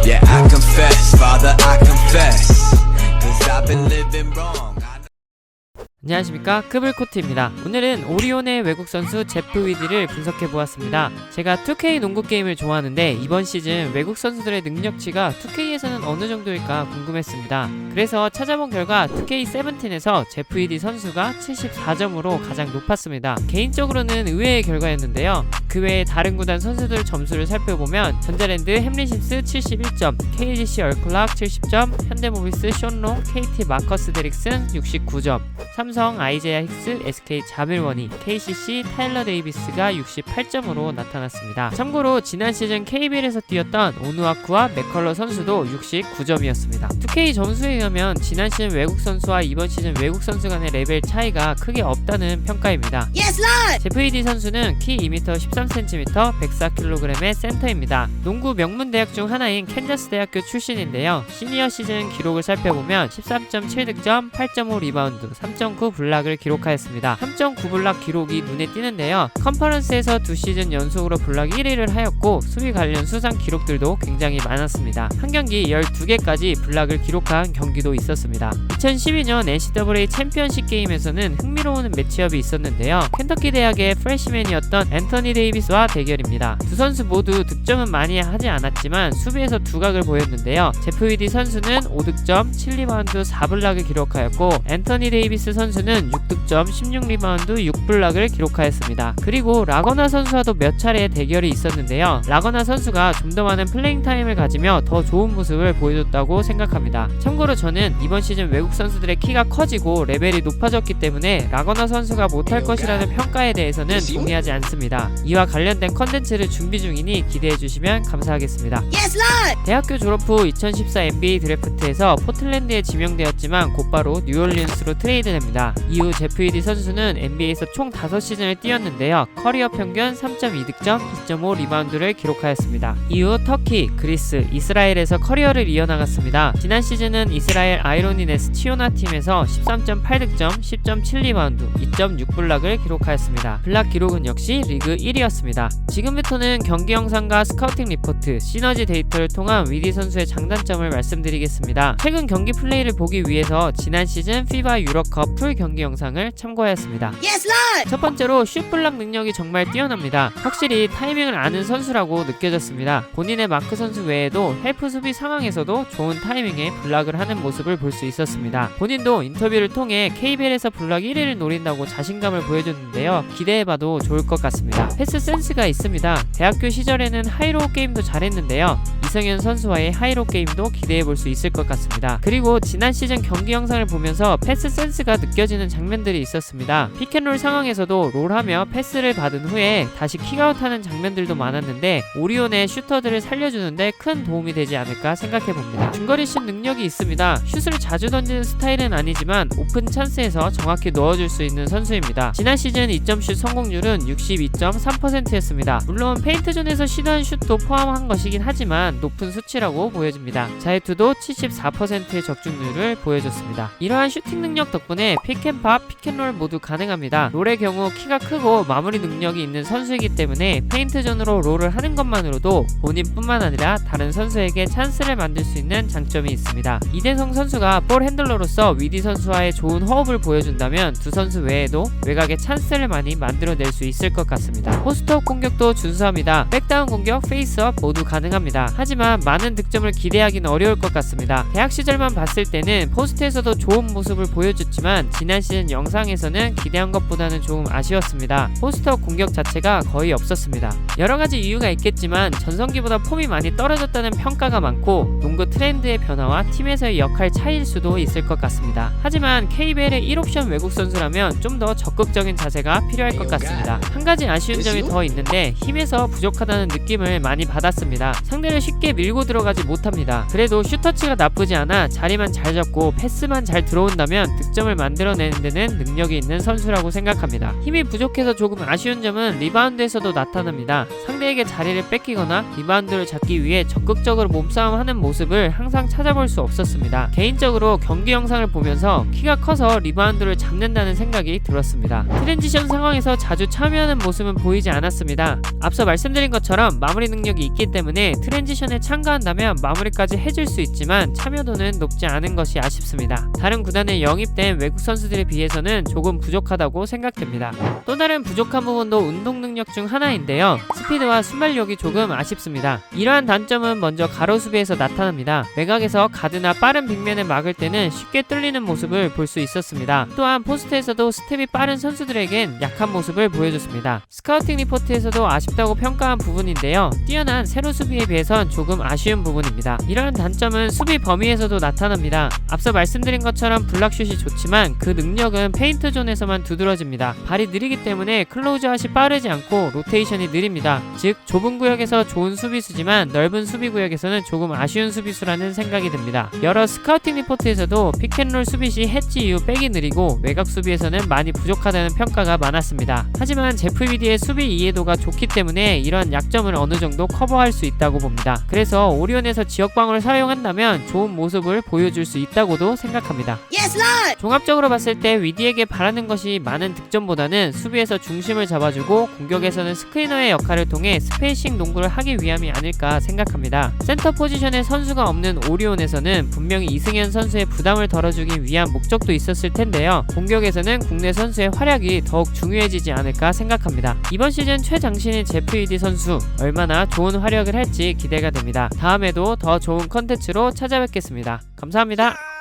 Yeah, I confess, Father, I confess, 'cause I've been living wrong. 안녕하십니까, 크블코트입니다. 오늘은 오리온의 외국 선수 제프 위디를 분석해 보았습니다. 제가 2K 농구 게임을 좋아하는데 이번 시즌 외국 선수들의 능력치가 2K에서는 어느 정도일까 궁금했습니다. 그래서 찾아본 결과 2K17에서 제프 위디 선수가 74점으로 가장 높았습니다. 개인적으로는 의외의 결과였는데요. 그 외에 다른 구단 선수들 점수를 살펴보면 전자랜드 햄리십스 71점, KGC 얼클락 70점, 현대모비스 션롱, KT 마커스 데릭슨 69점, 삼성 아이제야 힉스, SK 자밀원이, KCC 타일러 데이비스가 68점으로 나타났습니다. 참고로 지난 시즌 KBL에서 뛰었던 오누아쿠와 맥컬러 선수도 69점이었습니다. 2K 점수에 의하면 지난 시즌 외국 선수와 이번 시즌 외국 선수 간의 레벨 차이가 크게 없다는 평가입니다. 제프 위디 선수는 키 2m 13cm, 104kg의 센터입니다. 농구 명문 대학 중 하나인 캔자스 대학교 출신인데요. 시니어 시즌 기록을 살펴보면 13.7득점, 8.5 리바운드, 3.9 블락을 기록하였습니다. 3.9 블락 기록이 눈에 띄는데요. 컨퍼런스에서 2시즌 연속으로 블락 1위를 하였고 수비 관련 수상 기록들도 굉장히 많았습니다. 한 경기 12개까지 블락을 기록한 경기도 있었습니다. 2012년 NCAA 챔피언십 게임에서는 흥미로운 매치업이 있었는데요. 켄터키 대학의 프레시맨이었던 앤서니 데이비스와 대결입니다. 두 선수 모두 득점은 많이 하지 않았지만 수비에서 두각을 보였는데요. 제프 위디 선수는 5득점, 7리바운드, 4블락을 기록하였고 앤서니 데이비스 선수는 6득점, 16리바운드, 6블락을 기록하였습니다. 그리고 라거나 선수와도 몇 차례 대결이 있었는데요. 라거나 선수가 좀 더 많은 플레잉 타임을 가지며 더 좋은 모습을 보여줬다고 생각합니다. 참고로 저는 이번 시즌 외국 선수들의 키가 커지고 레벨이 높아졌기 때문에 라거나 선수가 못할 것이라는 평가에 대해서는 동의하지 않습니다. 이와 관련된 컨텐츠를 준비 중이니 기대해주시면 감사하겠습니다. 대학교 졸업 후 2014 NBA 드래프트에서 포틀랜드에 지명되었지만 곧바로 뉴올리언스로 트레이드됩니다. 이후 제프 위디 선수는 NBA에서 총 5시즌을 뛰었는데요. 커리어 평균 3.2득점, 2.5 리바운드를 기록하였습니다. 이후 터키, 그리스, 이스라엘에서 커리어를 이어나갔습니다. 지난 시즌은 이스라엘 아이로니네스 치오나 팀에서 13.8득점, 10.7 리바운드, 2.6블락을 기록하였습니다. 블락 기록은 역시 리그 1위였습니다. 지금부터는 경기 영상과 스카우팅 리포트, 시너지 데이터를 통한 위디 선수의 장단점을 말씀드리겠습니다. 최근 경기 플레이를 보기 위해서 지난 시즌 FIBA 유럽컵 풀 경기 영상을 참고하였습니다. 첫 번째로 슛 블락 능력이 정말 뛰어납니다. 확실히 타이밍을 아는 선수라고 느껴졌습니다. 본인의 마크 선수 외에도 헬프 수비 상황에서도 좋은 타이밍에 블락을 하는 모습을 볼 수 있었습니다. 본인도 인터뷰를 통해 KBL에서 블락 1위를 노린다고 자신감을 보여줬는데요. 기대해봐도 좋을 것 같습니다. 패스 센스가 있습니다. 대학교 시절에는 하이로우 게임도 잘했는데요. 이성현 선수와의 하이로우 게임도 기대해볼 수 있을 것 같습니다. 그리고 지난 시즌 경기 영상을 보면서 패스 센스가 느껴지는 장면들이 있었습니다. 피켄롤 상황에서도 롤하며 패스를 받은 후에 다시 킥아웃하는 장면들도 많았는데 오리온의 슈터들을 살려주는데 큰 도움이 되지 않을까 생각해봅니다. 중거리 슛 능력이 있습니다. 슛을 자주 던지는 스타일은 아니지만 오픈 찬스에서 정확히 넣어줄 수 있는 선수입니다. 지난 시즌 2점슛 성공률은 62.3%였습니다. 물론 페인트존에서 시도한 슛도 포함한 것이긴 하지만 높은 수치라고 보여집니다. 자유투도 74%의 적중률을 보여줬습니다. 이러한 슈팅 능력 덕분에 픽앤팝, 픽앤롤 모두 가능합니다. 롤의 경우 키가 크고 마무리 능력이 있는 선수이기 때문에 페인트존으로 롤을 하는 것만으로도 본인뿐만 아니라 다른 선수에게 찬스를 만들 수 있는 장점이 있습니다. 이대성 선수가 볼 핸들러로서 위디 선수와의 좋은 호흡을 보여준다면 두 선수 외에도 외곽에 찬스를 많이 만들어낼 수 있을 것 같습니다. 포스트업 공격도 준수합니다. 백다운 공격, 페이스업 모두 가능합니다. 하지만 많은 득점을 기대하기는 어려울 것 같습니다. 대학 시절만 봤을 때는 포스트에서도 좋은 모습을 보여줬지만 지난 시즌 영상에서는 기대한 것보다는 조금 아쉬웠습니다. 포스트업 공격 자체가 거의 없었습니다. 여러가지 이유가 있겠지만 전성기보다 폼이 많이 떨어졌다는 평가가 많고 농구 트렌드의 변화와 팀에서의 역할 차이일 수도 있을 것 같습니다. 하지만 KBL의 1옵션 외국 선수라면 좀 더 적극적인 자세가 필요할 것 같습니다. 한 가지 아쉬운 점이 더 있는데 힘에서 부족하다는 느낌을 많이 받았습니다. 상대를 쉽게 밀고 들어가지 못합니다. 그래도 슈터치가 나쁘지 않아 자리만 잘 잡고 패스만 잘 들어온다면 득점을 만들어내는 데는 능력이 있는 선수라고 생각합니다. 힘이 부족해서 조금 아쉬운 점은 리바운드에서도 나타납니다. 상대에게 자리를 뺏기거나 리바운드를 잡기 위해 적극적으로 몸싸움하는 모습을 항상 찾아볼 수 없었습니다. 개인적으로 경기 영상을 보면서 키가 커서 리바운드를 잡는다는 생각이 들었습니다. 트랜지션 상황에서 자주 참여하는 모습은 보이지 않았습니다. 앞서 말씀드린 것처럼 마무리 능력이 있기 때문에 트랜지션 로테이션에 참가한다면 마무리까지 해줄 수 있지만 참여도는 높지 않은 것이 아쉽습니다. 다른 구단에 영입된 외국 선수들에 비해서는 조금 부족하다고 생각됩니다. 또 다른 부족한 부분도 운동 능력 중 하나인데요. 스피드와 순발력이 조금 아쉽습니다. 이러한 단점은 먼저 가로 수비에서 나타납니다. 외곽에서 가드나 빠른 빅맨을 막을 때는 쉽게 뚫리는 모습을 볼 수 있었습니다. 또한 포스트에서도 스텝이 빠른 선수들에겐 약한 모습을 보여줬습니다. 스카우팅 리포트에서도 아쉽다고 평가한 부분인데요. 뛰어난 세로 수비에 비해선 조금 아쉬운 부분입니다. 이러한 단점은 수비 범위에서도 나타납니다. 앞서 말씀드린 것처럼 블락슛이 좋지만 그 능력은 페인트 존에서만 두드러집니다. 발이 느리기 때문에 클로즈아웃이 빠르지 않고 로테이션이 느립니다. 즉 좁은 구역에서 좋은 수비수지만 넓은 수비 구역에서는 조금 아쉬운 수비수라는 생각이 듭니다. 여러 스카우팅 리포트에서도 픽앤롤 수비 시 해치 이후 백이 느리고 외곽 수비에서는 많이 부족하다는 평가가 많았습니다. 하지만 제프 위디의 수비 이해도가 좋기 때문에 이런 약점을 어느 정도 커버할 수 있다고 봅니다. 그래서 오리온에서 지역방어를 사용한다면 좋은 모습을 보여줄 수 있다고도 생각합니다. 종합적으로 봤을 때 위디에게 바라는 것이 많은 득점보다는 수비에서 중심을 잡아주고 공격에서는 스크리너의 역할을 통해 스페이싱 농구를 하기 위함이 아닐까 생각합니다. 센터 포지션에 선수가 없는 오리온에서는 분명히 이승현 선수의 부담을 덜어주기 위한 목적도 있었을 텐데요. 공격에서는 국내 선수의 활약이 더욱 중요해지지 않을까 생각합니다. 이번 시즌 최장신인 제프 위디 선수 얼마나 좋은 활약을 할지 기대가 됩니다. 다음에도 더 좋은 컨텐츠로 찾아뵙겠습니다. 감사합니다.